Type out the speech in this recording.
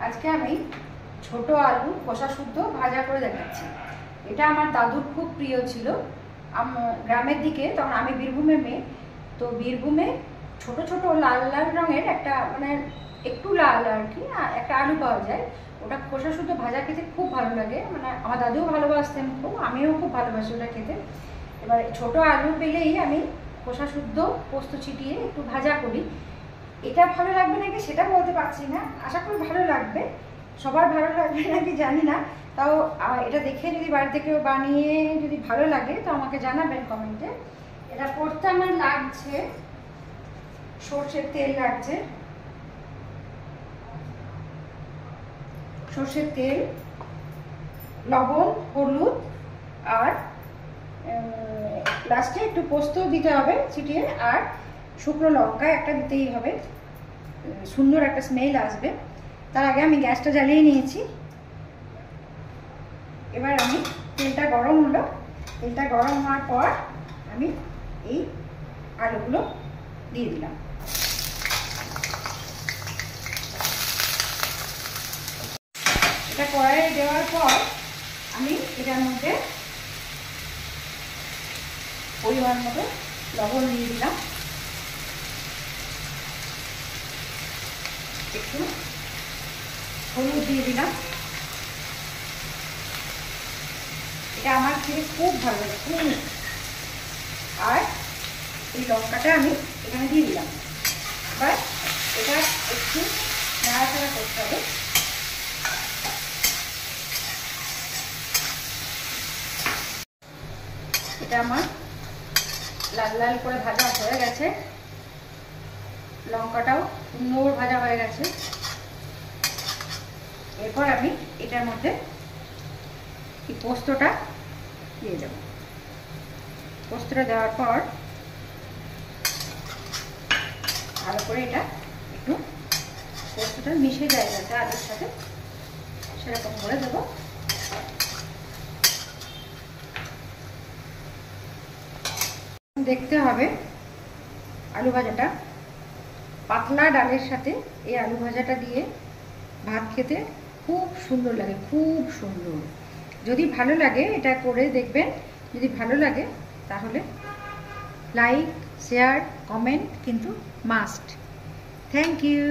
আজকে আমি ছোট আলু কষা শুদ্ধ ভাজা করে দেখাচ্ছি। এটা আমার দাদুর খুব প্রিয় ছিল। গ্রামের দিকে, তখন আমি বীরভূমের মেয়ে, তো বীরভূমে ছোট ছোট লাল লাল রঙের একটা মানে একটু লাল আর কি একটা আলু পাওয়া যায়। ওটা কষা শুদ্ধ ভাজা খেতে খুব ভালো লাগে, মানে আমার দাদুও ভালোবাসতেন খুব, আমিও খুব ভালোবাসি ওটা খেতে। এবার ছোট আলু পেলেই আমি কষা শুদ্ধ পোস্ত ছিটিয়ে একটু ভাজা করি। এটা ভালো লাগবে নাকি সেটা বলতে পারছি না, আশা করি ভালো লাগবে। সবার ভালো লাগবে নাকি জানি না, তাও এটা দেখে যদি বাড়িতে কেউ বানিয়ে যদি ভালো লাগে তো আমাকে জানাবেন কমেন্টে। এটা করতে আমার লাগছে সর্ষের তেল, লাগছে সর্ষের তেল, লবণ, হলুদ, আর লাস্টে একটু পোস্ত দিতে হবে ছিটিয়ে, আর শুকনো লঙ্কা একটা দিতেই হবে, সুন্দর একটা স্মেল আসবে। তার আগে আমি গ্যাসটা জ্বালিয়ে নিয়েছি। এবার আমি তেলটা গরম হলো, তেলটা গরম হওয়ার পর আমি এই আলুগুলো দিয়ে দিলাম। এটা কড়াইয়ে দেওয়ার পর আমি এটার মধ্যে পরিমাণ মতো লবণ দিয়ে দিলাম, একটু হলুদ দিয়ে দিলাম। এটা আমার খেতে খুব ভালো লাগে, খুব। আর এই লঙ্কাটা আমি এখানে দিয়ে দিলাম। এবার এটা একটু নাড়াচাড়া করতে হবে। এটা আমার লাল লাল করে ভাজা হয়ে গেছে, লঙ্কাটাও সুন্দর ভাজা হয়ে গেছে। এরপর আমি এটার মধ্যে এই পোস্তটা দিয়ে দেব। পোস্তটা দেওয়ার পর ভালো করে এটা একটু পোস্তটা মিশে যায় যাতে আলুর সাথে, সেরকম করে দেবো। দেখতে হবে আলু ভাজাটা পাতলা ডালের সাথে এই আলু ভাজাটা দিয়ে ভাত খেতে খুব সুন্দর লাগে, খুব সুন্দর। যদি ভালো লাগে এটা করে দেখবেন, যদি ভালো লাগে তাহলে লাইক, শেয়ার, কমেন্ট কিন্তু মাস্ট। Thank you.